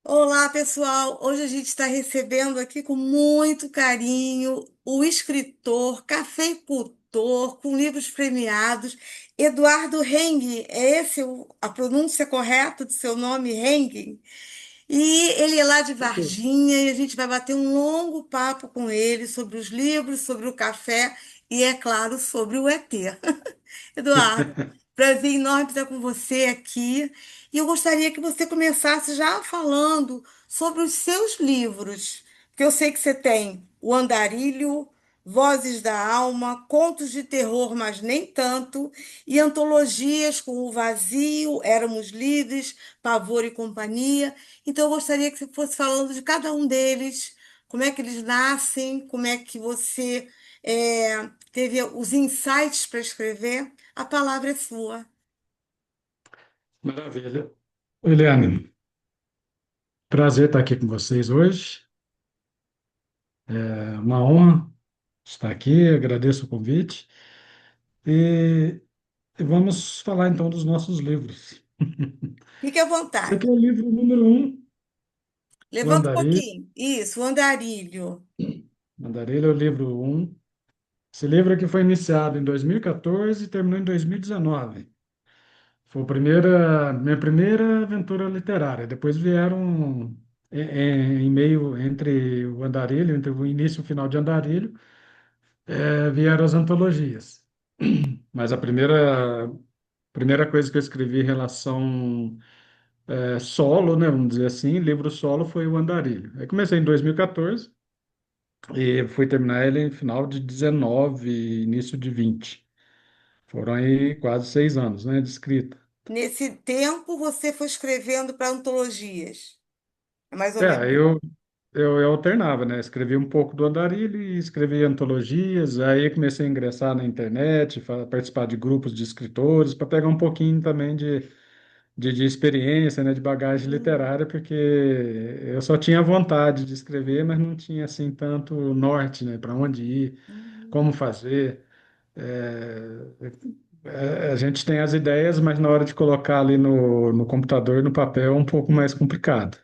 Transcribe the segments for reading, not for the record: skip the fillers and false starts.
Olá, pessoal! Hoje a gente está recebendo aqui com muito carinho o escritor, cafeicultor, com livros premiados, Eduardo Hengue. É esse a pronúncia correta do seu nome, Hengue? E ele é lá de Perfeito. Varginha e a gente vai bater um longo papo com ele sobre os livros, sobre o café e, é claro, sobre o ET. Eduardo, prazer enorme estar com você aqui. E eu gostaria que você começasse já falando sobre os seus livros, porque eu sei que você tem O Andarilho, Vozes da Alma, Contos de Terror, mas nem tanto, e antologias com O Vazio, Éramos Livres, Pavor e Companhia. Então, eu gostaria que você fosse falando de cada um deles, como é que eles nascem, como é que você teve os insights para escrever. A palavra é sua. Maravilha. Eliane, prazer estar aqui com vocês hoje. É uma honra estar aqui, agradeço o convite. E, e vamos falar então dos nossos livros. Fique à Esse vontade. aqui é o livro número um, O Levanta um Andarilho. pouquinho. Isso, o andarilho. O Andarilho é o livro um. Esse livro aqui foi iniciado em 2014 e terminou em 2019. Foi minha primeira aventura literária. Depois vieram, em meio entre o Andarilho, entre o início e o final de Andarilho, vieram as antologias. Mas a primeira coisa que eu escrevi em relação solo, né, vamos dizer assim, livro solo, foi o Andarilho. Aí comecei em 2014 e fui terminar ele em final de 19, início de 20. Foram aí quase 6 anos, né, de escrita. Nesse tempo, você foi escrevendo para antologias. É mais ou É, menos. eu alternava, né? Escrevi um pouco do Andarilho e escrevi antologias. Aí comecei a ingressar na internet, participar de grupos de escritores, para pegar um pouquinho também de experiência, né? De bagagem Hum, literária, porque eu só tinha vontade de escrever, mas não tinha assim tanto norte, né? Para onde ir, hum. como fazer. A gente tem as ideias, mas na hora de colocar ali no computador, no papel, é um pouco mais complicado.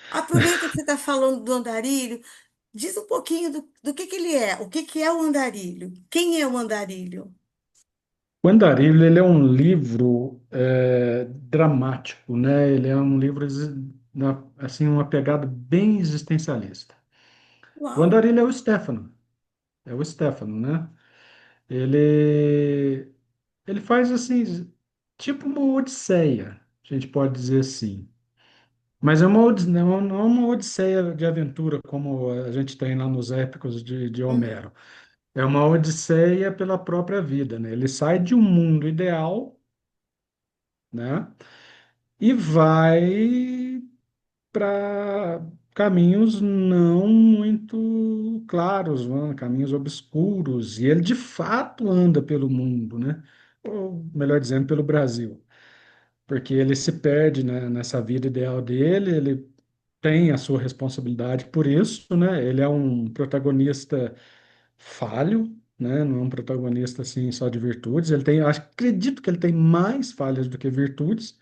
Aproveita que você está falando do andarilho. Diz um pouquinho do que ele é. O que é o andarilho? Quem é o andarilho? O Andarilho, ele é um livro dramático, né? Ele é um livro assim, uma pegada bem existencialista. O Uau! Andarilho é o Stefano, né? Ele ele faz assim, tipo uma odisseia, a gente pode dizer assim. Mas é não é uma odisseia de aventura como a gente tem lá nos épicos de Uhum. Homero. É uma odisseia pela própria vida, né? Ele sai de um mundo ideal, né? E vai para caminhos não muito claros, né? Caminhos obscuros, e ele de fato anda pelo mundo, né? Ou melhor dizendo, pelo Brasil, porque ele se perde, né, nessa vida ideal dele, ele tem a sua responsabilidade por isso, né? Ele é um protagonista falho, né? Não é um protagonista assim só de virtudes, ele tem, acredito que ele tem mais falhas do que virtudes.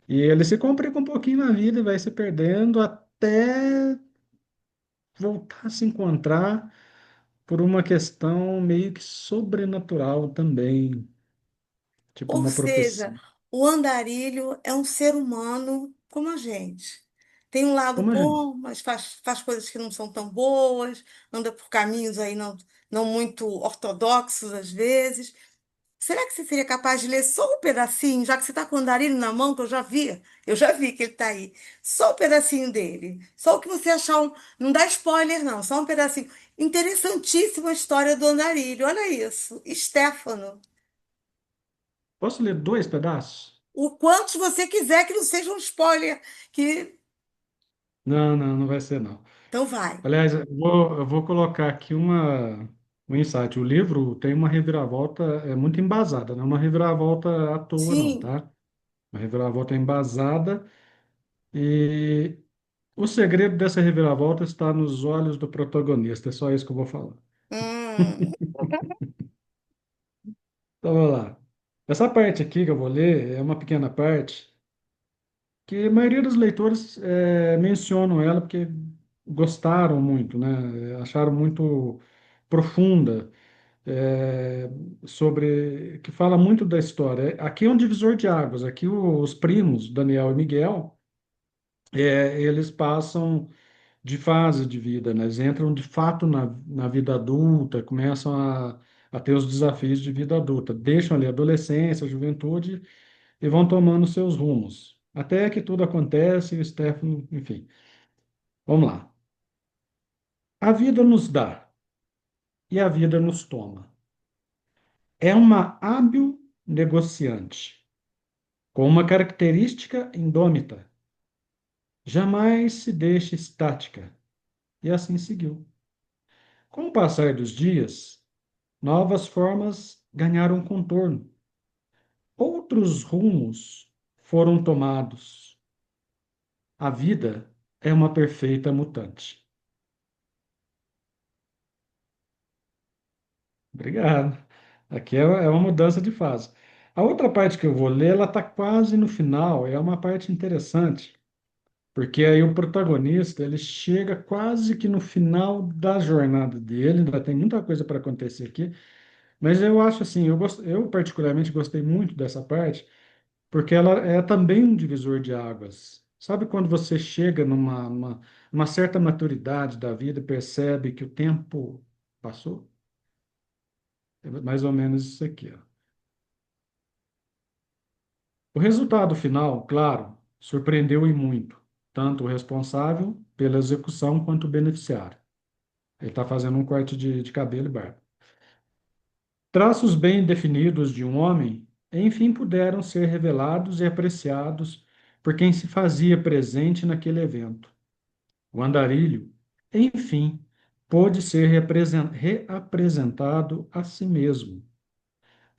E ele se complica um pouquinho na vida e vai se perdendo até voltar a se encontrar por uma questão meio que sobrenatural também, tipo Ou uma seja, profecia. o andarilho é um ser humano como a gente. Tem um lado Como a gente? bom, mas faz coisas que não são tão boas, anda por caminhos aí não muito ortodoxos às vezes. Será que você seria capaz de ler só um pedacinho, já que você está com o andarilho na mão, que eu já vi que ele está aí. Só um pedacinho dele. Só o que você achar. Não dá spoiler, não, só um pedacinho. Interessantíssima a história do andarilho. Olha isso. Stefano. Posso ler 2 pedaços? O quanto você quiser que não seja um spoiler. Que... Não, não, não vai ser não. Então vai. Aliás, eu vou colocar aqui um insight. O livro tem uma reviravolta muito embasada, não é uma reviravolta à toa, não, Sim. tá? Uma reviravolta embasada e o segredo dessa reviravolta está nos olhos do protagonista. É só isso que eu vou falar. Hum, Então, vamos lá. Essa parte aqui que eu vou ler é uma pequena parte que a maioria dos leitores mencionam ela porque gostaram muito, né? Acharam muito profunda, é, que fala muito da história. Aqui é um divisor de águas. Aqui os primos, Daniel e Miguel, eles passam de fase de vida, né? Eles entram de fato na vida adulta, começam a ter os desafios de vida adulta, deixam ali a adolescência, a juventude e vão tomando seus rumos. Até que tudo acontece e o Stefano, enfim. Vamos lá. A vida nos dá e a vida nos toma. É uma hábil negociante, com uma característica indômita. Jamais se deixa estática. E assim seguiu. Com o passar dos dias, novas formas ganharam contorno. Outros rumos foram tomados. A vida é uma perfeita mutante. Obrigado. Aqui é uma mudança de fase. A outra parte que eu vou ler, ela está quase no final, é uma parte interessante, porque aí o protagonista, ele chega quase que no final da jornada dele, ainda tem muita coisa para acontecer aqui, mas eu acho assim, eu particularmente gostei muito dessa parte, porque ela é também um divisor de águas. Sabe quando você chega numa certa maturidade da vida e percebe que o tempo passou? É mais ou menos isso aqui, ó. O resultado final, claro, surpreendeu e muito, tanto o responsável pela execução quanto o beneficiário. Ele está fazendo um corte de cabelo e barba. Traços bem definidos de um homem, enfim, puderam ser revelados e apreciados por quem se fazia presente naquele evento. O andarilho, enfim, pôde ser reapresentado a si mesmo.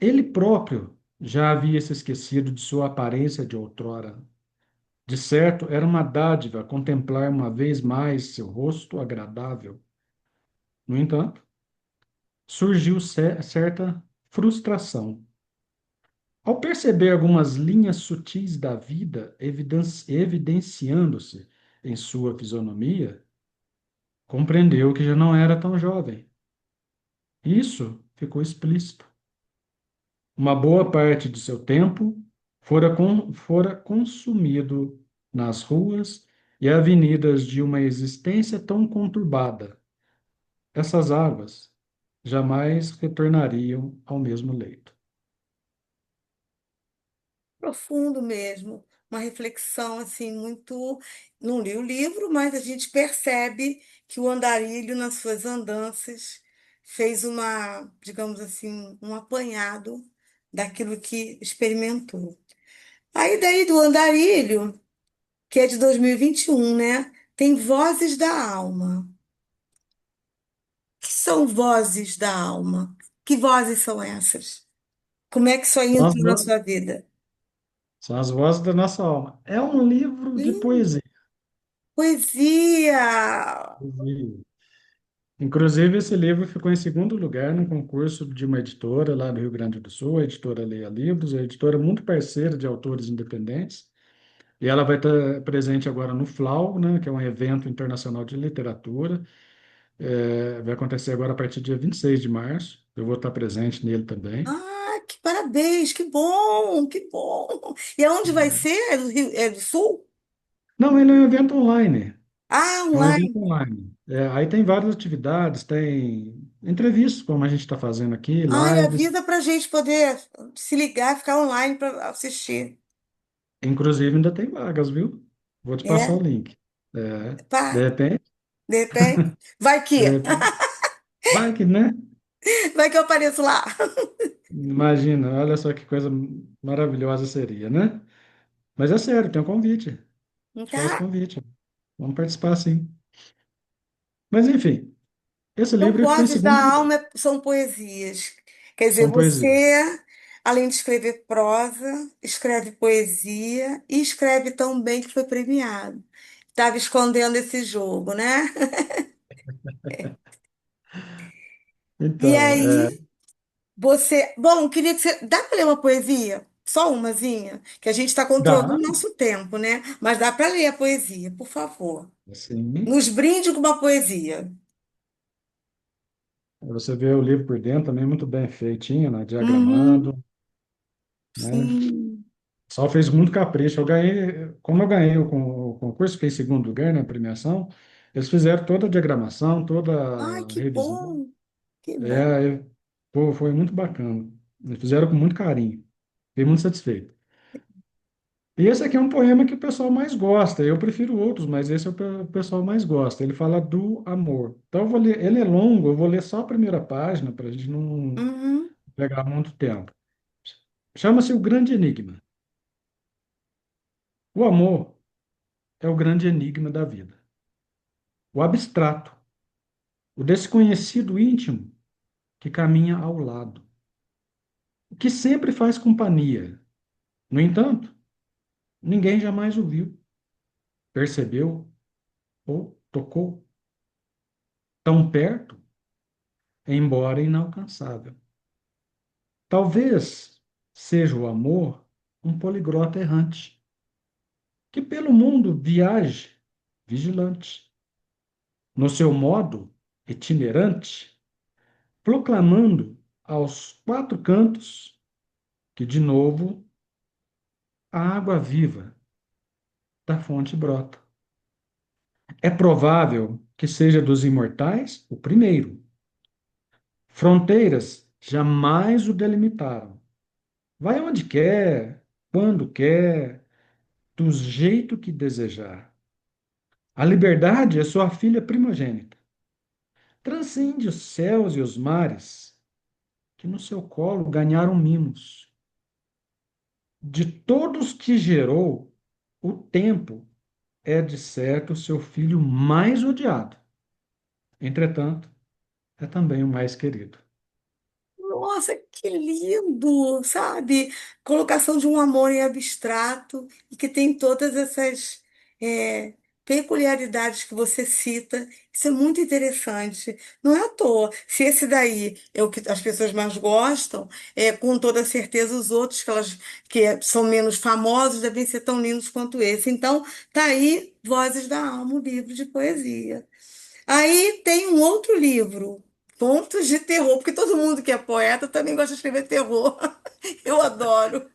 Ele próprio já havia se esquecido de sua aparência de outrora. De certo, era uma dádiva contemplar uma vez mais seu rosto agradável. No entanto, surgiu certa frustração. Ao perceber algumas linhas sutis da vida evidenciando-se em sua fisionomia, compreendeu que já não era tão jovem. Isso ficou explícito. Uma boa parte de seu tempo fora consumido nas ruas e avenidas de uma existência tão conturbada. Essas águas jamais retornariam ao mesmo leito. Profundo mesmo, uma reflexão assim muito. Não li o livro, mas a gente percebe que o andarilho, nas suas andanças, fez uma, digamos assim, um apanhado daquilo que experimentou. Aí daí do andarilho, que é de 2021, né? Tem Vozes da Alma. O que são vozes da alma? Que vozes são essas? Como é que isso aí São as, entrou na vo- sua vida? são as vozes da nossa alma. É um livro de poesia. Poesia! Poesia. Inclusive, esse livro ficou em segundo lugar no concurso de uma editora lá do Rio Grande do Sul, a editora Leia Livros, a editora muito parceira de autores independentes. E ela vai estar presente agora no FLAU, né, que é um evento internacional de literatura. Vai acontecer agora a partir do dia 26 de março. Eu vou estar presente nele também. Ah, que parabéns, que bom, que bom. E aonde vai ser? É do Rio, é do Sul? Não, ele é um evento online. Ah, É um evento online. online. Aí tem várias atividades, tem entrevistas, como a gente está fazendo aqui, Ai, lives. avisa pra gente poder se ligar, ficar online para assistir. Inclusive, ainda tem vagas, viu? Vou te passar É? o link. É, de Pá, repente, de repente. Vai de que, repente, vai que, né? vai que eu apareço lá. Imagina, olha só que coisa maravilhosa seria, né? Mas é sério, tem um convite. Te faço Tá? convite. Vamos participar, sim. Mas, enfim, esse Então, livro ficou em vozes da segundo lugar. alma são poesias. Quer dizer, São poesias. você, além de escrever prosa, escreve poesia e escreve tão bem que foi premiado. Estava escondendo esse jogo, né? E Então, aí, você. Bom, queria que você. Dá para ler uma poesia? Só umazinha, que a gente está controlando Dá, o nosso tempo, né? Mas dá para ler a poesia, por favor. assim, Nos brinde com uma poesia. você vê o livro por dentro também muito bem feitinho, né? Uhum, Diagramado, né? sim. Só fez muito capricho. Eu ganhei, como eu ganhei o concurso, fiquei em segundo lugar na premiação, eles fizeram toda a diagramação, toda Ai, a que revisão. bom, que bom. É, pô, foi muito bacana. Eles fizeram com muito carinho. Fiquei muito satisfeito. E esse aqui é um poema que o pessoal mais gosta. Eu prefiro outros, mas esse é o pessoal mais gosta. Ele fala do amor. Então eu vou ler, ele é longo, eu vou ler só a primeira página para a gente não Uhum. pegar muito tempo. Chama-se O Grande Enigma. O amor é o grande enigma da vida. O abstrato, o desconhecido íntimo que caminha ao lado, o que sempre faz companhia. No entanto, ninguém jamais o viu, percebeu ou tocou. Tão perto, embora inalcançável. Talvez seja o amor um poliglota errante, que pelo mundo viaje vigilante, no seu modo itinerante, proclamando aos quatro cantos que, de novo, a água viva da fonte brota. É provável que seja dos imortais o primeiro. Fronteiras jamais o delimitaram. Vai onde quer, quando quer, do jeito que desejar. A liberdade é sua filha primogênita. Transcende os céus e os mares, que no seu colo ganharam mimos. De todos que gerou, o tempo é de certo seu filho mais odiado. Entretanto, é também o mais querido. Nossa, que lindo, sabe? Colocação de um amor em abstrato e que tem todas essas é, peculiaridades que você cita. Isso é muito interessante. Não é à toa. Se esse daí é o que as pessoas mais gostam, com toda certeza os outros são menos famosos devem ser tão lindos quanto esse. Então, tá aí Vozes da Alma, um livro de poesia. Aí tem um outro livro, Contos de Terror, porque todo mundo que é poeta também gosta de escrever terror. Eu adoro.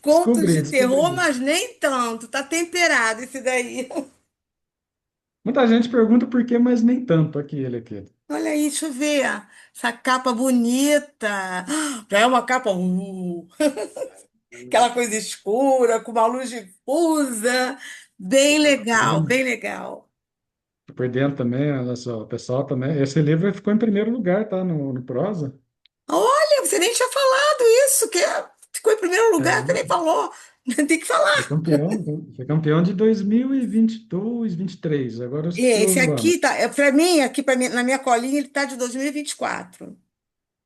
Contos Descobri, de terror, descobri. mas nem tanto. Tá temperado esse daí. Muita gente pergunta por que, mas nem tanto aquele aqui. Olha aí, deixa eu ver. Essa capa bonita. Já é uma capa, aquela coisa escura, com uma luz difusa. Bem legal, bem legal. Por dentro também, olha só, o pessoal também. Esse livro ficou em primeiro lugar, tá? No prosa. Olha, você nem tinha falado isso, ficou em primeiro lugar, você nem É, falou. Tem que falar. foi campeão de 2022, 23. Agora eu Esse estou zoando. aqui tá, para mim, na minha colinha, ele tá de 2024.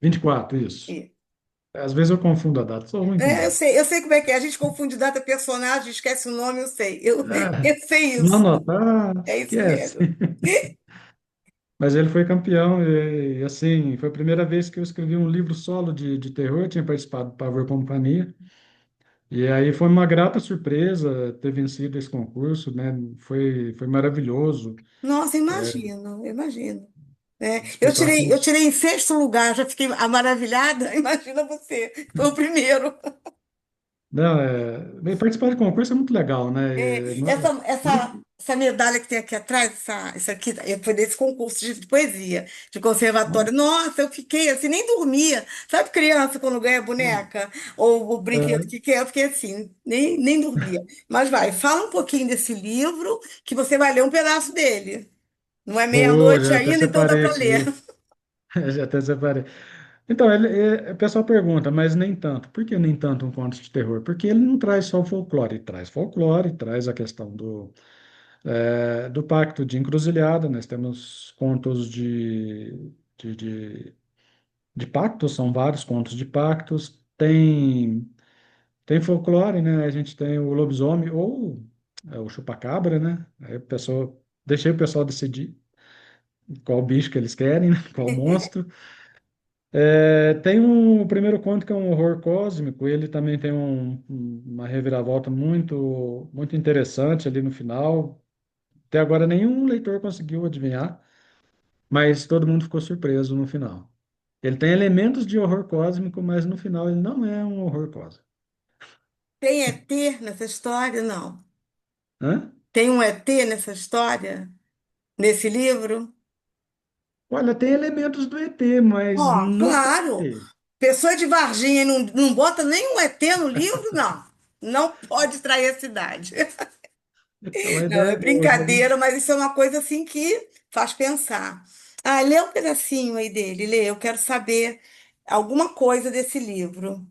24, isso. E- Às vezes eu confundo a data, sou ruim com data. Eu sei como é que é. A gente confunde data, personagem, esquece o nome, eu sei. É, Eu sei se não isso. anotar, É isso esquece. mesmo. Mas ele foi campeão e, assim, foi a primeira vez que eu escrevi um livro solo de terror, eu tinha participado do Pavor Companhia, e aí foi uma grata surpresa ter vencido esse concurso, né? Foi maravilhoso. Nossa, imagino, imagino. Os pessoal Eu falou, tirei em sexto lugar, já fiquei maravilhada. Imagina você, foi o primeiro. não, participar de concurso é muito legal, né? Essa medalha que tem aqui atrás, isso aqui foi desse concurso de poesia, de conservatório. Nossa, eu fiquei assim, nem dormia. Sabe criança quando ganha boneca? Ou o brinquedo é, que quer? Eu fiquei assim, nem dormia. Mas vai, fala um pouquinho desse livro, que você vai ler um pedaço dele. Não é meia-noite já até ainda, então dá separei para aqui, ler. já até separei. Então, o pessoal pergunta, mas nem tanto. Por que nem tanto um conto de terror? Porque ele não traz só o folclore, traz a questão do pacto de encruzilhada. Nós temos contos de, de, de pactos, são vários contos de pactos. Tem folclore, né? A gente tem o lobisomem ou o chupacabra, né? Aí deixei o pessoal decidir qual bicho que eles querem, né? Qual monstro. Tem o primeiro conto que é um horror cósmico, ele também tem uma reviravolta muito interessante ali no final. Até agora nenhum leitor conseguiu adivinhar, mas todo mundo ficou surpreso no final. Ele tem elementos de horror cósmico, mas no final ele não é um horror cósmico. Tem ET nessa história? Não. Hã? Tem um ET nessa história? Nesse livro? Olha, tem elementos do ET, mas Ó, não claro. sei. Pessoa de Varginha e não bota nenhum ET no livro? Não. Não pode trair a cidade. É uma Não, ideia é boa, viu? brincadeira, mas isso é uma coisa assim que faz pensar. Ah, lê um pedacinho aí dele, lê. Eu quero saber alguma coisa desse livro.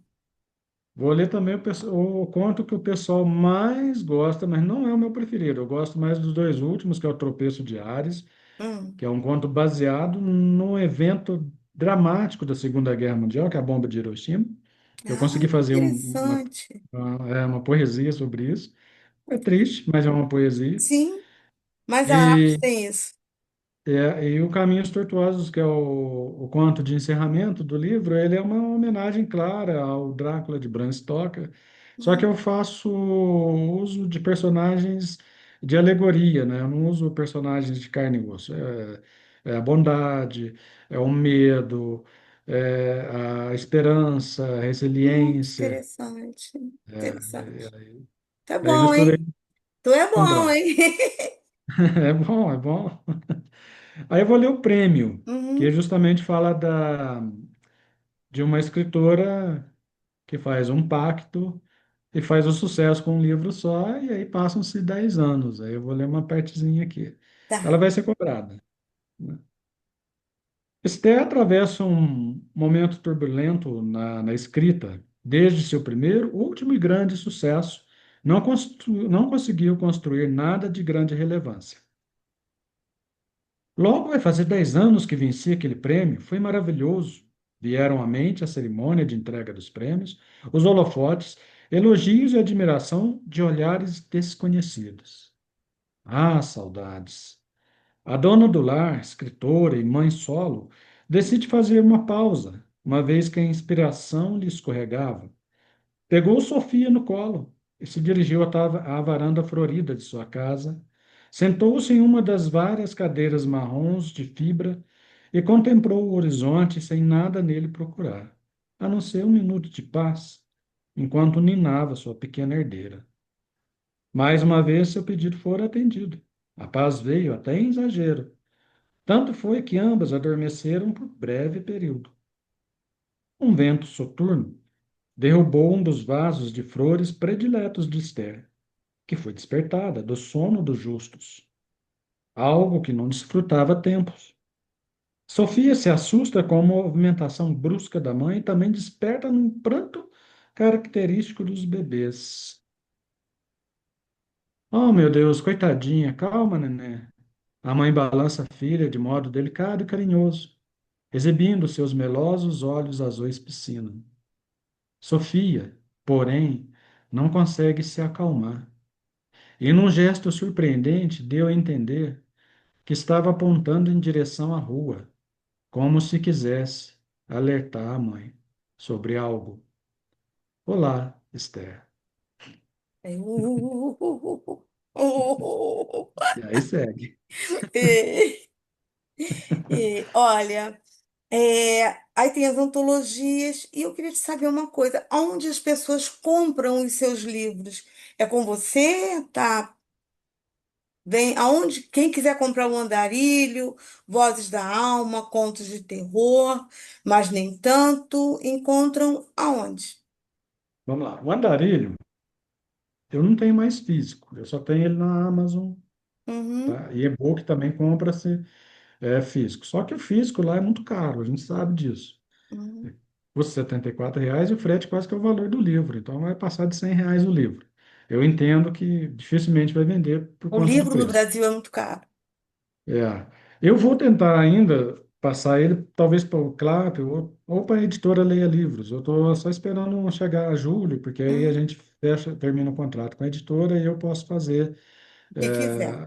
Vou ler também o conto que o pessoal mais gosta, mas não é o meu preferido. Eu gosto mais dos dois últimos, que é o Tropeço de Ares, Hum. que é um conto baseado num evento dramático da Segunda Guerra Mundial, que é a bomba de Hiroshima. Eu Ah, consegui que fazer interessante. uma poesia sobre isso. É triste, mas é uma poesia. Sim, mas a arte E tem isso. e o Caminhos Tortuosos, que é o conto de encerramento do livro, ele é uma homenagem clara ao Drácula de Bram Stoker, só que Hum, eu faço uso de personagens de alegoria, né? Eu não uso personagens de carne e osso. É a bondade, é o medo, é a esperança, a muito resiliência. interessante. Interessante. É, Tá Daí bom, misturei hein? Tu é com bom, Drácula. hein? É bom, é bom. Aí eu vou ler o prêmio, que Uhum, justamente fala de uma escritora que faz um pacto e faz o sucesso com um livro só, e aí passam-se 10 anos. Aí eu vou ler uma partezinha aqui. Ela tá. vai ser cobrada, né? Esther atravessa um momento turbulento na escrita. Desde seu primeiro, último e grande sucesso, não conseguiu construir nada de grande relevância. Logo vai fazer 10 anos que venci aquele prêmio, foi maravilhoso. Vieram à mente a cerimônia de entrega dos prêmios, os holofotes, elogios e admiração de olhares desconhecidos. Ah, saudades! A dona do lar, escritora e mãe solo, decide fazer uma pausa, uma vez que a inspiração lhe escorregava. Pegou Sofia no colo e se dirigiu à varanda florida de sua casa. Sentou-se em uma das várias cadeiras marrons de fibra e contemplou o horizonte sem nada nele procurar, a não ser um minuto de paz, enquanto ninava sua pequena herdeira. Mais uma vez seu pedido fora atendido. A paz veio até em exagero. Tanto foi que ambas adormeceram por breve período. Um vento soturno derrubou um dos vasos de flores prediletos de Esther, que foi despertada do sono dos justos, algo que não desfrutava há tempos. Sofia se assusta com a movimentação brusca da mãe e também desperta num pranto característico dos bebês. Oh, meu Deus, coitadinha, calma, neném. A mãe balança a filha de modo delicado e carinhoso, exibindo seus melosos olhos azuis piscina. Sofia, porém, não consegue se acalmar. E num gesto surpreendente, deu a entender que estava apontando em direção à rua, como se quisesse alertar a mãe sobre algo. Olá, Esther. É, uh. E aí segue. É, olha, aí tem as antologias, e eu queria te saber uma coisa: onde as pessoas compram os seus livros? É com você? Tá? Vem aonde? Quem quiser comprar o Andarilho, Vozes da Alma, Contos de Terror, mas nem tanto, encontram aonde? Vamos lá. O Andarilho, eu não tenho mais físico, eu só tenho ele na Amazon, Uhum, tá? E e-book também compra-se físico. Só que o físico lá é muito caro, a gente sabe disso. uhum. Custa R$ 74 e o frete quase que é o valor do livro, então vai passar de R$ 100 o livro. Eu entendo que dificilmente vai vender por O conta do livro no preço. Brasil é muito caro. É. Eu vou tentar ainda passar ele, talvez para o CLAP ou para a editora Leia Livros. Eu estou só esperando chegar a julho, porque aí a Uhum. gente termina o contrato com a editora e eu posso fazer O que quiser.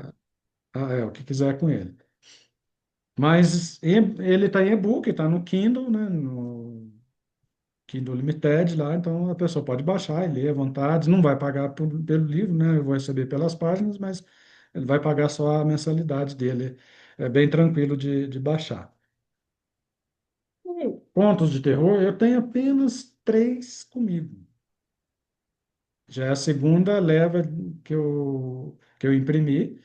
o que quiser com ele. Mas ele está em e-book, está no Kindle, né? No Kindle Limited lá, então a pessoa pode baixar e ler à vontade. Não vai pagar pelo livro, né? Eu vou receber pelas páginas, mas ele vai pagar só a mensalidade dele. É bem tranquilo de baixar. Contos de terror, eu tenho apenas três comigo. Já é a segunda leva que eu imprimi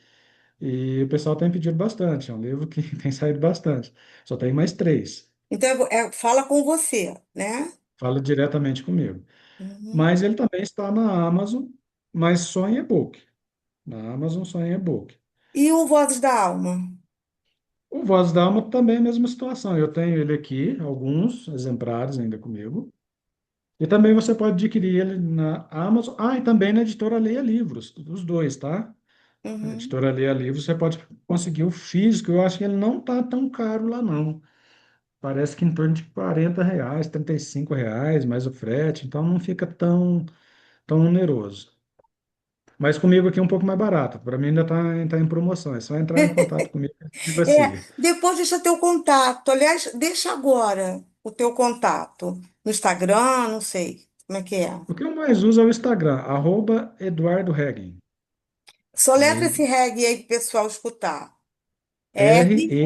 e o pessoal tem pedido bastante. É um livro que tem saído bastante. Só tem mais três. Então, fala com você, né? Fala diretamente comigo. Uhum. Mas ele também está na Amazon, mas só em e-book. Na Amazon só em e-book. E o Vozes da Alma? O Voz da Alma também é a mesma situação. Eu tenho ele aqui, alguns exemplares ainda comigo. E também você pode adquirir ele na Amazon. Ah, e também na editora Leia Livros, os dois, tá? A Uhum. editora Leia Livros, você pode conseguir o físico. Eu acho que ele não tá tão caro lá, não. Parece que em torno de R$ 40, R$ 35, mais o frete. Então não fica tão oneroso. Mas comigo aqui é um pouco mais barato. Para mim ainda tá em promoção. É só entrar em contato comigo que a gente negocia. Depois deixa teu contato. Aliás, deixa agora o teu contato. No Instagram, não sei como é que é. O que eu mais uso é o Instagram, @EduardoRegin. Soletra Aí, esse reggae aí pro pessoal escutar. R.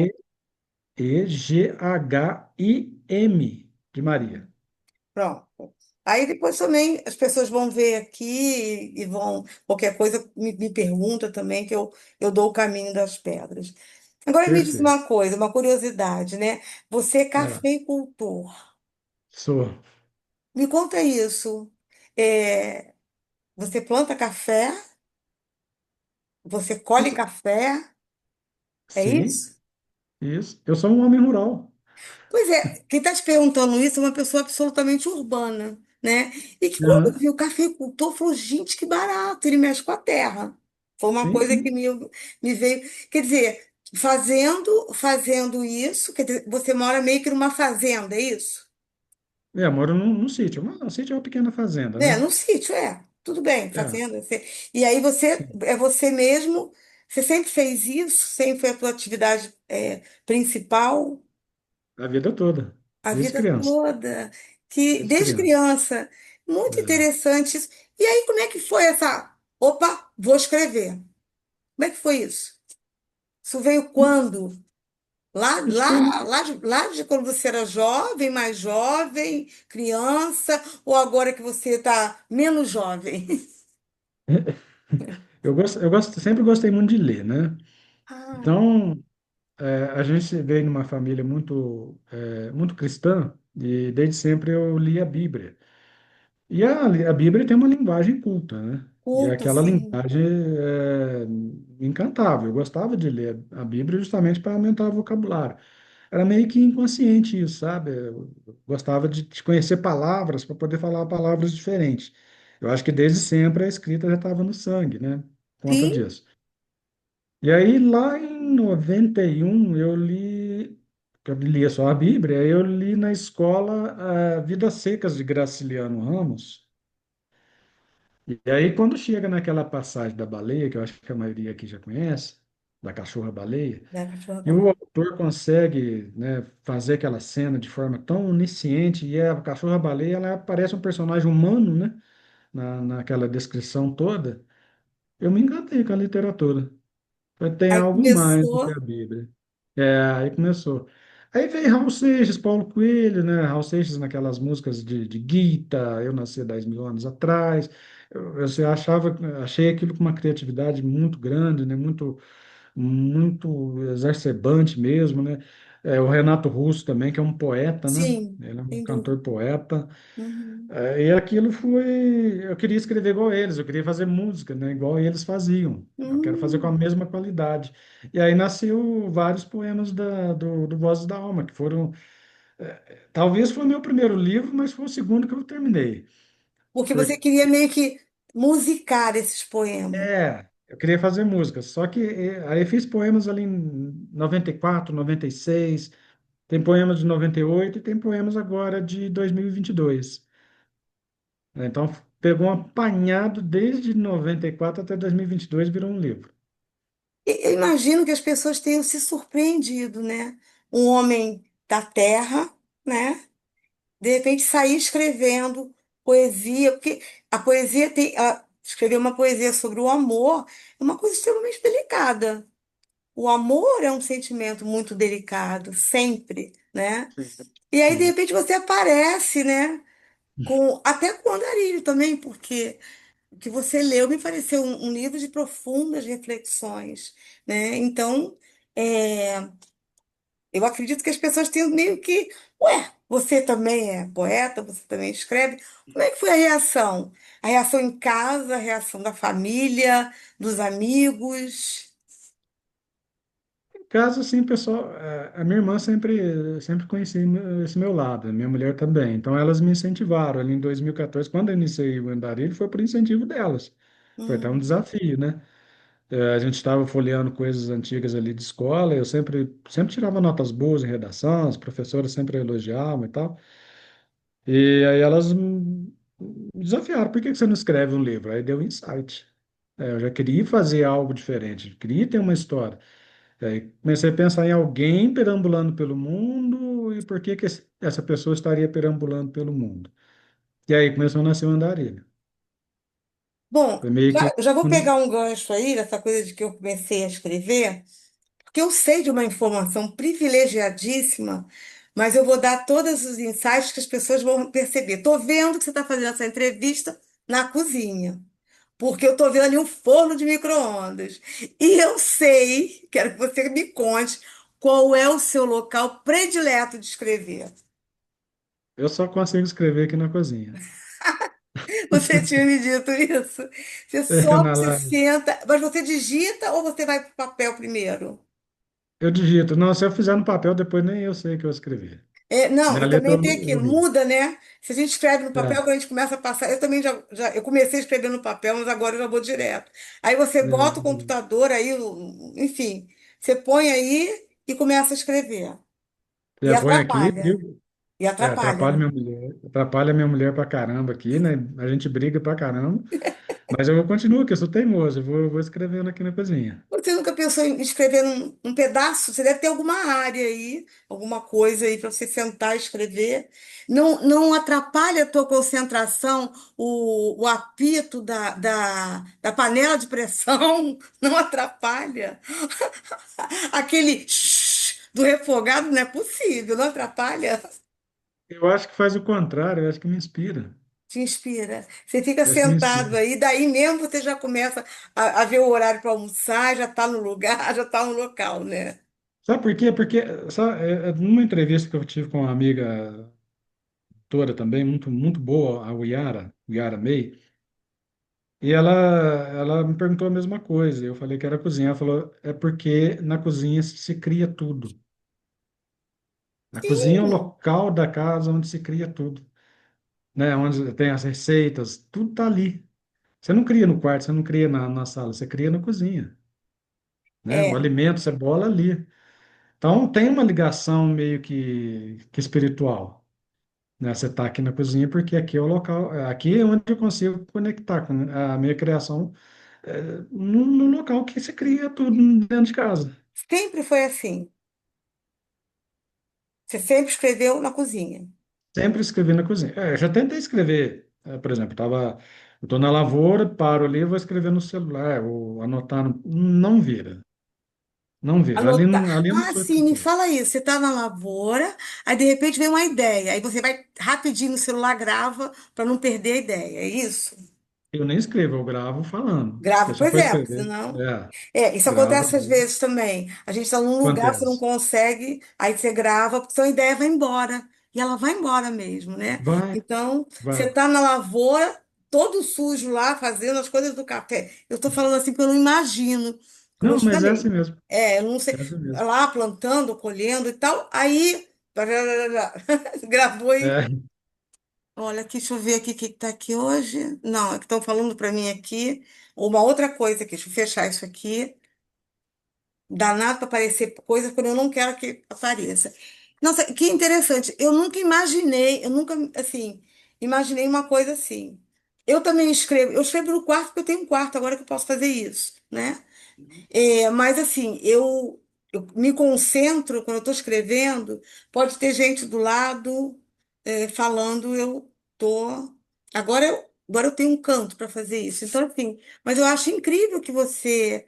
Regiim, de Maria. Pronto. Aí depois também as pessoas vão ver aqui e vão, qualquer coisa me pergunta também, que eu dou o caminho das pedras. Agora me diz Perfeito. uma coisa, uma curiosidade, né? Você é Ah, cafeicultor. sou. Me conta isso. É, você planta café? Você colhe Isso- café? É Sim, isso? isso. Eu sou um homem rural. Pois é, quem está te perguntando isso é uma pessoa absolutamente urbana, né? E que quando Aham. viu o cafeicultor, falou, gente, que barato, ele mexe com a terra. Foi uma Sim, coisa que sim. me veio. Quer dizer, fazendo isso, quer dizer, você mora meio que numa fazenda, é isso? Eu moro num sítio. Um sítio é uma pequena fazenda, Né? né? Num sítio, é. Tudo bem, É, fazenda. E aí você, sim. é você mesmo, você sempre fez isso? Sempre foi a tua atividade, principal? A vida toda. A Desde vida criança. toda, que Desde desde criança. criança, muito É. interessante isso. E aí, como é que foi essa? Opa, vou escrever. Como é que foi isso? Isso veio quando? Isso foi. Lá de quando você era jovem, mais jovem, criança, ou agora que você está menos jovem? Sempre gostei muito de ler, né? Ah, Então, a gente veio numa família muito cristã e desde sempre eu li a Bíblia. E a Bíblia tem uma linguagem culta, né? E culto, aquela sim. linguagem encantável. Eu gostava de ler a Bíblia justamente para aumentar o vocabulário. Era meio que inconsciente isso, sabe? Eu gostava de conhecer palavras para poder falar palavras diferentes. Eu acho que desde sempre a escrita já estava no sangue, né? Conta Sim, disso. E aí, lá em 91, eu lia só a Bíblia, eu li na escola Vidas Secas de Graciliano Ramos. E aí, quando chega naquela passagem da baleia, que eu acho que a maioria aqui já conhece, da cachorra-baleia, da cachorra e o Baleia. autor consegue, né, fazer aquela cena de forma tão onisciente, e a cachorra-baleia, ela parece um personagem humano, né, naquela descrição toda, eu me encantei com a literatura. Tem Aí algo mais do que a começou, Bíblia. Aí começou. Aí veio Raul Seixas, Paulo Coelho, né? Raul Seixas naquelas músicas de Gita, Eu Nasci há 10 mil anos atrás. Achei aquilo com uma criatividade muito grande, né? Muito exacerbante mesmo, né? O Renato Russo também, que é um poeta, né? sim, Ele é um sem dúvida. cantor-poeta. Uhum. E aquilo foi. Eu queria escrever igual eles, eu queria fazer música, né, igual eles faziam. Eu quero fazer com a Hum. mesma qualidade. E aí nasceu vários poemas do Vozes da Alma, que foram. Talvez foi o meu primeiro livro, mas foi o segundo que eu terminei. Porque você Porque, queria meio que musicar esses poemas. eu queria fazer música. Só que aí fiz poemas ali em 94, 96, tem poemas de 98 e tem poemas agora de 2022. Né? Então, pegou um apanhado desde 94 até 2022, virou um livro. Eu imagino que as pessoas tenham se surpreendido, né? Um homem da terra, né? De repente sair escrevendo poesia, porque a poesia tem. Escrever uma poesia sobre o amor é uma coisa extremamente delicada. O amor é um sentimento muito delicado, sempre, né? Sim. E aí, de Sim. repente, você aparece, né? Até com o Andarilho também, porque o que você leu me pareceu um livro de profundas reflexões, né? Então, é, eu acredito que as pessoas tenham meio que, ué, você também é poeta, você também escreve. Como é que foi a reação? A reação em casa, a reação da família, dos amigos? Em casa, assim, pessoal, a minha irmã sempre conhecia esse meu lado, a minha mulher também. Então, elas me incentivaram ali em 2014, quando eu iniciei o Andarilho, foi por incentivo delas. Foi até um Hum. desafio, né? A gente estava folheando coisas antigas ali de escola, eu sempre tirava notas boas em redação, as professoras sempre elogiavam e tal. E aí elas me desafiaram, por que que você não escreve um livro? Aí deu um insight. Eu já queria fazer algo diferente, queria ter uma história. Aí comecei a pensar em alguém perambulando pelo mundo e por que que essa pessoa estaria perambulando pelo mundo. E aí começou a nascer o Andarilho. Bom, Foi meio que. já vou pegar um gancho aí dessa coisa de que eu comecei a escrever, porque eu sei de uma informação privilegiadíssima, mas eu vou dar todos os insights que as pessoas vão perceber. Estou vendo que você está fazendo essa entrevista na cozinha, porque eu estou vendo ali um forno de micro-ondas. E eu sei, quero que você me conte, qual é o seu local predileto de escrever. Eu só consigo escrever aqui na cozinha. Você tinha me dito isso. Você só Na se live. senta, mas você digita ou você vai para o papel primeiro? Eu digito. Não, se eu fizer no papel, depois nem eu sei que eu escrevi. É, não, Minha e letra também tem aquilo, horrível. muda, né? Se a gente escreve no papel, É, quando a gente começa a passar, eu também eu comecei a escrever no papel, mas agora eu já vou direto. Aí você bota o é, computador aí, enfim, você põe aí e começa a escrever. E põe aqui, atrapalha, viu? e atrapalha, Atrapalha né? minha mulher. Atrapalha minha mulher pra caramba aqui, né? A gente briga pra caramba. Mas eu continuo, que eu sou teimoso. Eu vou escrevendo aqui na cozinha. Você nunca pensou em escrever um pedaço? Você deve ter alguma área aí, alguma coisa aí para você sentar e escrever. Não atrapalha a tua concentração o apito da panela de pressão? Não atrapalha? Aquele do refogado não é possível, não atrapalha? Eu acho que faz o contrário, eu acho que me inspira. Te inspira. Você fica Eu acho que me sentado inspira. aí, daí mesmo você já começa a ver o horário para almoçar, já está no lugar, já está no local, né? Sabe por quê? Porque numa entrevista que eu tive com uma amiga doutora também, muito, muito boa, a Yara May, e ela me perguntou a mesma coisa. Eu falei que era cozinha. Ela falou, é porque na cozinha se cria tudo. A cozinha é o Sim, local da casa onde se cria tudo, né? Onde tem as receitas, tudo tá ali. Você não cria no quarto, você não cria na sala, você cria na cozinha, né? O é. alimento, você bola ali. Então tem uma ligação meio que espiritual, né? Você está aqui na cozinha porque aqui é o local, aqui é onde eu consigo conectar com a minha criação, no local que se cria tudo dentro de casa. Sempre foi assim. Você sempre escreveu na cozinha. Sempre escrevi na cozinha. Eu já tentei escrever, por exemplo, eu estou na lavoura, paro ali, vou escrever no celular, ou anotar, não vira, não vira. Anotar. Ali eu não Ah, sou sim, me escritor. fala isso. Você está na lavoura, aí de repente vem uma ideia, aí você vai rapidinho no celular, grava para não perder a ideia. É isso? Eu nem escrevo, eu gravo falando. Grava, Porque se eu pois for é, porque escrever, senão. É, isso grava acontece às ali, vezes também. A gente está num lugar, você não acontece. consegue, aí você grava, porque sua ideia vai embora. E ela vai embora mesmo, né? Vai, Então, você vai. está na lavoura, todo sujo lá, fazendo as coisas do café. Eu estou falando assim porque eu não imagino, como eu Não, te mas é assim falei. mesmo. É, eu não sei, É assim mesmo. lá plantando, colhendo e tal, aí. Gravou aí. É, Olha, aqui, deixa eu ver aqui o que está aqui hoje. Não, é que estão falando para mim aqui. Uma outra coisa aqui, deixa eu fechar isso aqui. Danado para aparecer coisa quando eu não quero que apareça. Nossa, que interessante. Eu nunca, assim, imaginei uma coisa assim. Eu também escrevo, eu escrevo no quarto porque eu tenho um quarto agora que eu posso fazer isso, né? Mas assim, eu me concentro quando eu estou escrevendo, pode ter gente do lado falando, eu tô. Agora eu tenho um canto para fazer isso. Então, assim, mas eu acho incrível que você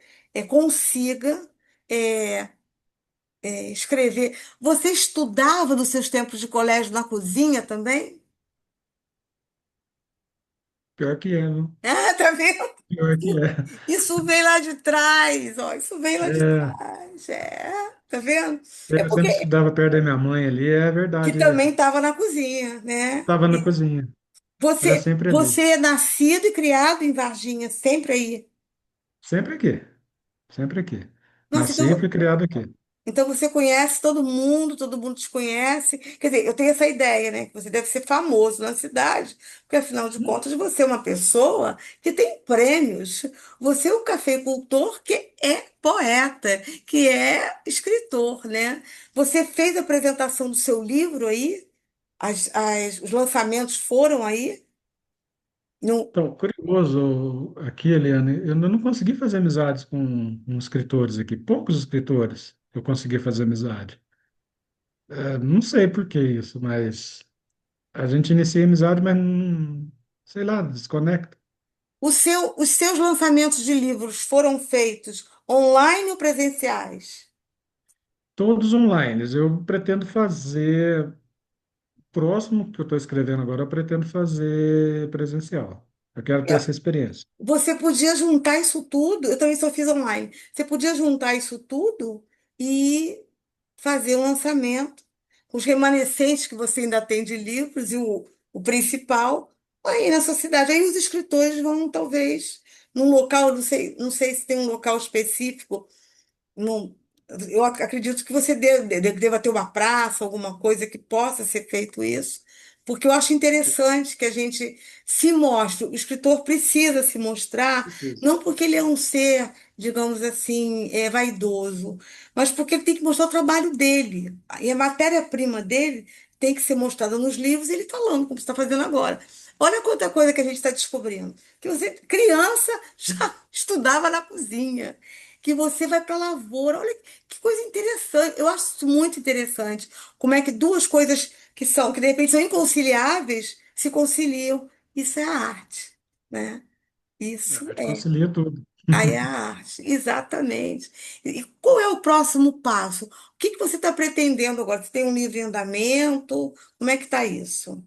consiga é, escrever. Você estudava nos seus tempos de colégio na cozinha também? Pior que é, viu? Ah, tá vendo? Pior que é. Isso vem lá de trás, ó, isso vem lá de É, trás, tá vendo? É eu sempre porque estudava perto da minha mãe ali, é que verdade. também estava na cozinha, né? Estava na cozinha, era sempre ali. Você é nascido e criado em Varginha, sempre aí. Sempre aqui, sempre aqui. Nossa, Nasci e então, fui criado aqui. então você conhece todo mundo te conhece. Quer dizer, eu tenho essa ideia, né? Que você deve ser famoso na cidade, porque afinal de contas você é uma pessoa que tem prêmios. Você é um cafeicultor que é poeta, que é escritor, né? Você fez a apresentação do seu livro aí? Os lançamentos foram aí? No, Então, curioso aqui, Eliane, eu ainda não consegui fazer amizades com escritores aqui, poucos escritores eu consegui fazer amizade. Não sei por que isso, mas a gente inicia amizade, mas não, sei lá, desconecta. os seus lançamentos de livros foram feitos online ou presenciais? Todos online. Eu pretendo fazer, próximo que eu estou escrevendo agora, eu pretendo fazer presencial. Eu quero ter essa experiência. Você podia juntar isso tudo, eu também só fiz online. Você podia juntar isso tudo e fazer o lançamento, com os remanescentes que você ainda tem de livros e o principal, aí na sua cidade. Aí os escritores vão, talvez, num local, não sei se tem um local específico. Não, acredito que você deva ter uma praça, alguma coisa que possa ser feito isso, porque eu acho interessante que a gente se mostre. O escritor precisa se mostrar, Preciso. não porque ele é um ser, digamos assim, vaidoso, mas porque ele tem que mostrar o trabalho dele. E a matéria-prima dele tem que ser mostrada nos livros, e ele falando, como você está fazendo agora. Olha quanta coisa que a gente está descobrindo. Que você, criança, já estudava na cozinha, que você vai para a lavoura. Olha que coisa interessante. Eu acho isso muito interessante. Como é que duas coisas que de repente são inconciliáveis, se conciliam. Isso é a arte, né? A Isso arte é. concilia tudo. Aí é a arte, exatamente. E qual é o próximo passo? O que que você está pretendendo agora? Você tem um livro em andamento? Como é que está isso?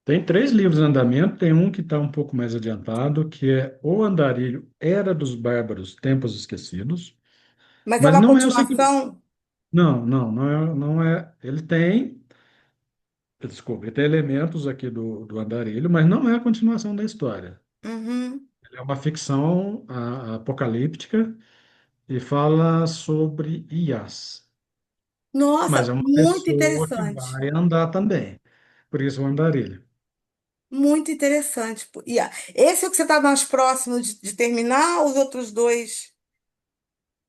Tem três livros em andamento, tem um que está um pouco mais adiantado, que é O Andarilho Era dos Bárbaros, Tempos Esquecidos, Mas é mas uma não é o seguinte, continuação? não é, desculpa, ele tem elementos aqui do Andarilho, mas não é a continuação da história. Uhum. Ele é uma ficção apocalíptica e fala sobre IAs, mas Nossa, é uma muito pessoa que interessante. vai andar também, por isso o Andarilho. Muito interessante. Esse é o que você está mais próximo de terminar, os outros dois?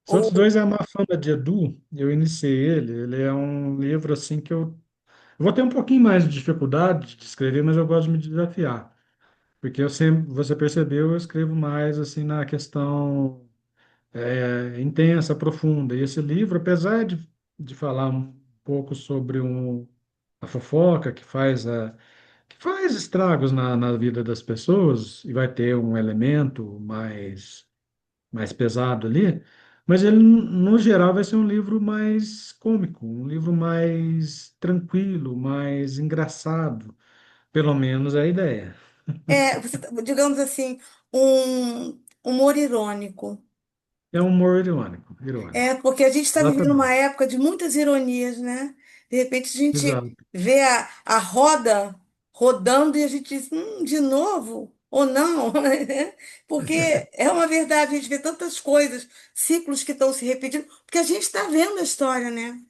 Os outros Ou, dois é a Mafalda de Edu, eu iniciei ele é um livro assim que eu vou ter um pouquinho mais de dificuldade de escrever, mas eu gosto de me desafiar, porque eu sempre, você percebeu, eu escrevo mais assim na questão intensa, profunda. E esse livro, apesar de falar um pouco sobre a fofoca que faz estragos na vida das pessoas, e vai ter um elemento mais pesado ali, mas ele, no geral, vai ser um livro mais cômico, um livro mais tranquilo, mais engraçado, pelo menos é a ideia. digamos assim, um humor irônico. É um humor irônico, irônico. Porque a gente está vivendo uma Exatamente. época de muitas ironias, né? De repente a gente Exato. vê a roda rodando e a gente diz, de novo? Ou não? Porque é uma verdade, a gente vê tantas coisas, ciclos que estão se repetindo, porque a gente está vendo a história, né?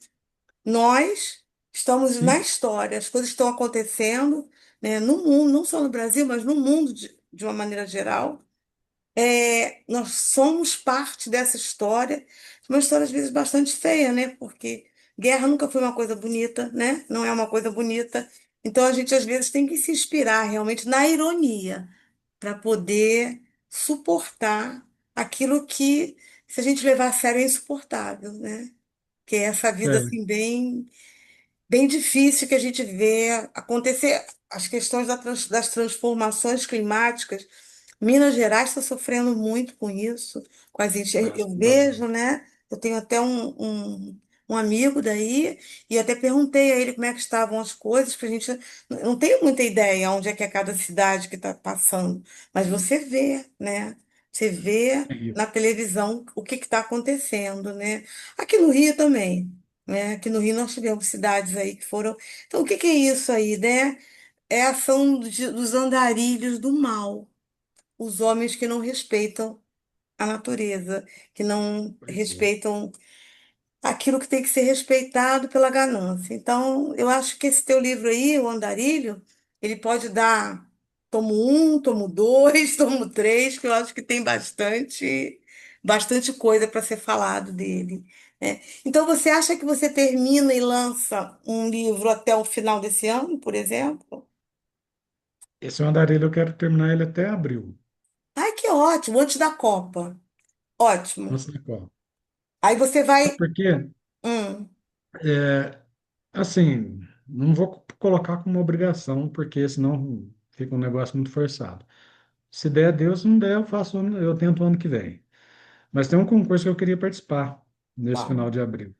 Nós estamos na Sim, história, as coisas estão acontecendo, né, no mundo, não só no Brasil, mas no mundo de uma maneira geral. Nós somos parte dessa história, uma história às vezes bastante feia, né? Porque guerra nunca foi uma coisa bonita, né? Não é uma coisa bonita. Então a gente às vezes tem que se inspirar realmente na ironia para poder suportar aquilo que se a gente levar a sério, é insuportável, né? Que é essa vida É, assim bem difícil que a gente vê acontecer as questões das transformações climáticas. Minas Gerais está sofrendo muito com isso, com as eu vejo, bastante. né? Eu tenho até um amigo daí e até perguntei a ele como é que estavam as coisas, porque a gente não tem muita ideia onde é que é cada cidade que está passando, mas você vê, né? Você vê E na televisão o que está acontecendo, né? Aqui no Rio também, né? Aqui no Rio nós tivemos cidades aí que foram. Então, o que que é isso aí, né? É a ação dos andarilhos do mal, os homens que não respeitam a natureza, que não pois é. respeitam aquilo que tem que ser respeitado pela ganância. Então, eu acho que esse teu livro aí, O Andarilho, ele pode dar tomo um, tomo dois, tomo três, que eu acho que tem bastante coisa para ser falado dele, né? Então, você acha que você termina e lança um livro até o final desse ano, por exemplo? Esse Andarilho eu quero terminar ele até abril. Ai, que ótimo, antes da Copa. Ótimo. Nossa, Nicole. Aí você Sabe vai. por quê? Hum, É, assim, não vou colocar como obrigação, porque senão fica um negócio muito forçado. Se der, Deus, se não der, eu faço, eu tento ano que vem. Mas tem um concurso que eu queria participar nesse qual? final de abril.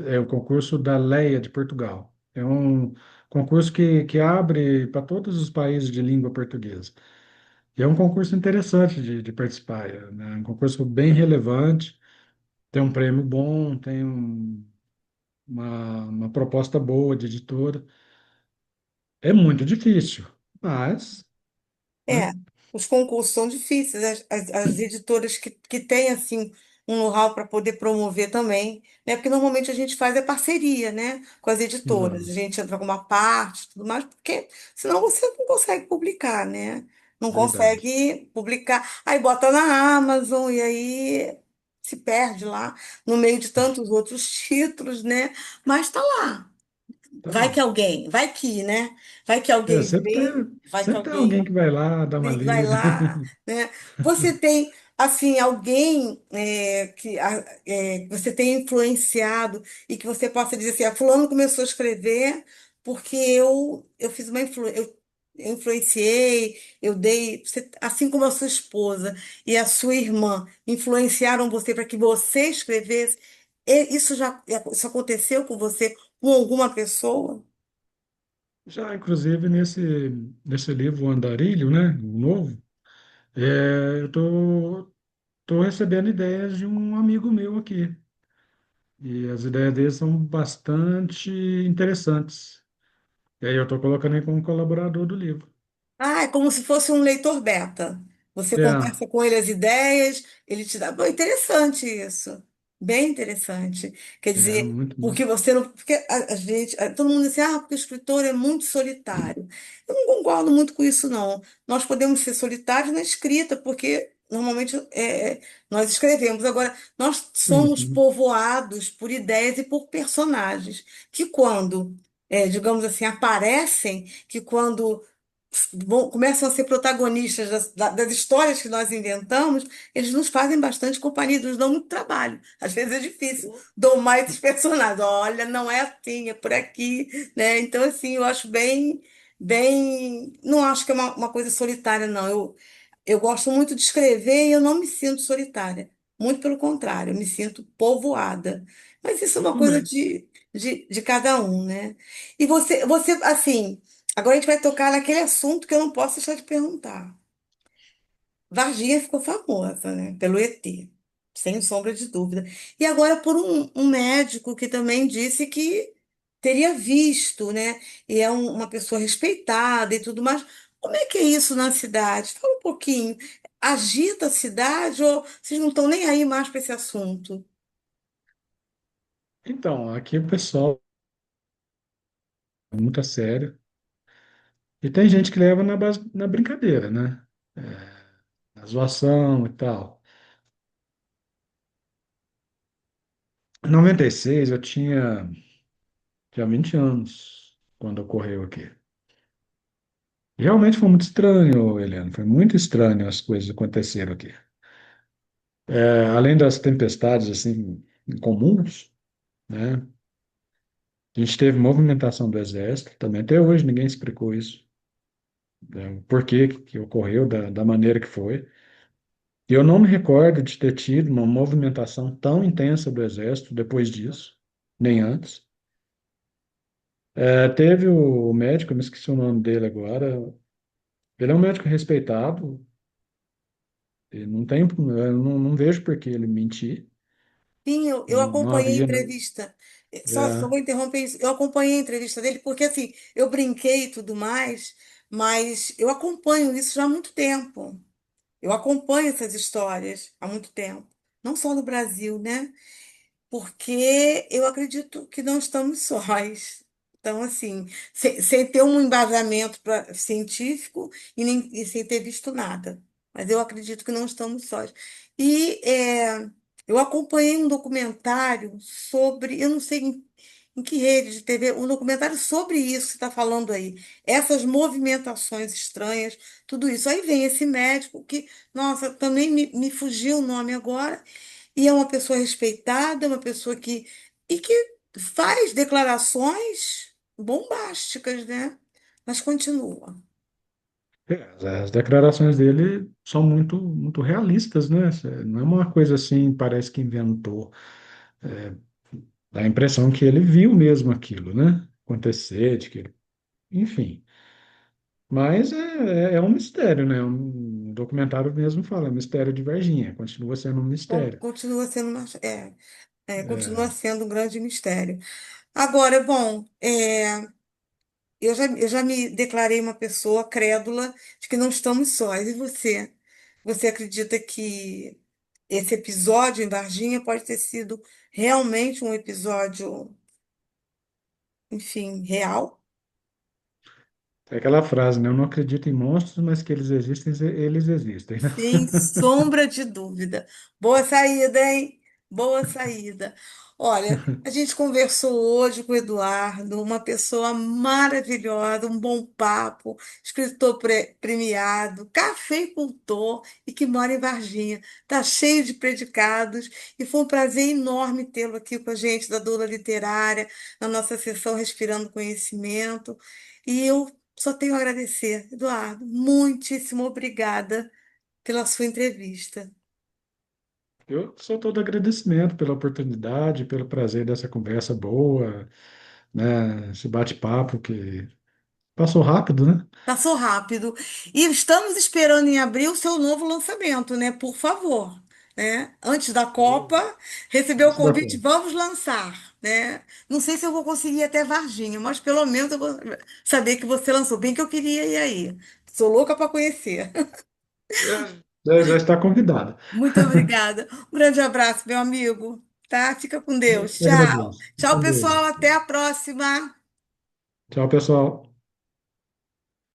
É o concurso da Leia de Portugal. É um concurso que abre para todos os países de língua portuguesa. E é um concurso interessante de participar, né? É um concurso bem relevante, tem um prêmio bom, uma proposta boa de editora. É muito difícil, mas, É, né? os concursos são difíceis, as editoras que têm, assim, um know-how para poder promover também, né? Porque normalmente a gente faz parceria, né, com as editoras. A Exato, gente entra com uma parte, tudo mais, porque senão você não consegue publicar, né? Não verdade. consegue publicar. Aí bota na Amazon e aí se perde lá no meio de tantos outros títulos, né? Mas tá lá. Tá lá. Vai que, né? Vai que É, alguém vê, vai que sempre tem alguém alguém que vai lá dar uma sim, vai lida. lá, né? Você tem, assim, alguém que você tem influenciado e que você possa dizer assim, a fulano começou a escrever porque eu fiz eu influenciei, eu dei, assim como a sua esposa e a sua irmã influenciaram você para que você escrevesse. Isso aconteceu com você, com alguma pessoa? Já, inclusive, nesse livro, O Andarilho, né, o novo, eu tô recebendo ideias de um amigo meu aqui. E as ideias dele são bastante interessantes. E aí eu estou colocando ele como colaborador do livro. Ah, é como se fosse um leitor beta. Você É, conversa com ele as ideias, ele te dá. Pô, interessante isso. Bem interessante. Quer dizer, muito bom. porque você não. Porque a gente. Todo mundo diz assim, ah, porque o escritor é muito solitário. Eu não concordo muito com isso, não. Nós podemos ser solitários na escrita, porque normalmente nós escrevemos. Agora, nós somos Uhum. povoados por ideias e por personagens, que quando, digamos assim, aparecem, que quando começam a ser protagonistas das histórias que nós inventamos, eles nos fazem bastante companhia, nos dão muito trabalho. Às vezes é difícil domar esses personagens. Olha, não é assim, é por aqui, né? Então, assim, eu acho não acho que é uma coisa solitária, não. Eu gosto muito de escrever e eu não me sinto solitária. Muito pelo contrário, eu me sinto povoada. Mas isso é Eu uma coisa também. de cada um, né? E assim. Agora a gente vai tocar naquele assunto que eu não posso deixar de perguntar. Varginha ficou famosa, né? Pelo ET, sem sombra de dúvida. E agora por um médico que também disse que teria visto, né? E é uma pessoa respeitada e tudo mais. Como é que é isso na cidade? Fala um pouquinho. Agita a cidade ou vocês não estão nem aí mais para esse assunto? Então, aqui o pessoal é muito a sério. E tem gente que leva na brincadeira, né? Na zoação e tal. Em 96, tinha 20 anos quando ocorreu aqui. E realmente foi muito estranho, Helena. Foi muito estranho as coisas que aconteceram aqui. Além das tempestades assim comuns, né? A gente teve movimentação do exército, também até hoje ninguém explicou isso, né, o porquê que ocorreu da maneira que foi. E eu não me recordo de ter tido uma movimentação tão intensa do exército depois disso, nem antes. Teve o médico, eu me esqueci o nome dele agora. Ele é um médico respeitado, e não tem, eu não vejo por que ele mentir. Sim, eu Não, não acompanhei a havia, né? entrevista. Só É, vou interromper isso. Eu acompanhei a entrevista dele porque, assim, eu brinquei e tudo mais, mas eu acompanho isso já há muito tempo. Eu acompanho essas histórias há muito tempo. Não só no Brasil, né? Porque eu acredito que não estamos sós. Então, assim, sem ter um embasamento científico e sem ter visto nada. Mas eu acredito que não estamos sós. Eu acompanhei um documentário sobre, eu não sei em que rede de TV, um documentário sobre isso que você está falando aí. Essas movimentações estranhas, tudo isso. Aí vem esse médico que, nossa, também me fugiu o nome agora, e é uma pessoa respeitada, uma pessoa que faz declarações bombásticas, né? Mas continua. as declarações dele são muito realistas, né? Não é uma coisa assim, parece que inventou. Dá a impressão que ele viu mesmo aquilo, né? Acontecer, de que, enfim. Mas é um mistério, né? Um documentário mesmo fala, mistério de Varginha, continua sendo um mistério. Continua sendo continua sendo um grande mistério. Agora, bom, eu já me declarei uma pessoa crédula de que não estamos sós. E você? Você acredita que esse episódio em Varginha pode ter sido realmente um episódio, enfim, real? É aquela frase, né? Eu não acredito em monstros, mas que eles existem, né? Sem sombra de dúvida. Boa saída, hein? Boa saída. Olha, a gente conversou hoje com o Eduardo, uma pessoa maravilhosa, um bom papo, escritor premiado, cafeicultor e que mora em Varginha. Está cheio de predicados e foi um prazer enorme tê-lo aqui com a gente da Doula Literária, na nossa sessão Respirando Conhecimento. E eu só tenho a agradecer, Eduardo. Muitíssimo obrigada pela sua entrevista. Eu sou todo agradecimento pela oportunidade, pelo prazer dessa conversa boa, né? Esse bate-papo que passou rápido, né? Passou rápido. E estamos esperando em abril o seu novo lançamento, né? Por favor, né? Antes da Copa, recebeu o Antes da convite, conta. vamos lançar, né? Não sei se eu vou conseguir ir até Varginha, mas pelo menos eu vou saber que você lançou. Bem que eu queria ir aí. Sou louca para conhecer. Já está convidado. Muito obrigada. Um grande abraço, meu amigo. Tá? Fica com Eu Deus. que Tchau. agradeço. Tchau, Com Deus. pessoal. Até a próxima. Tchau, pessoal.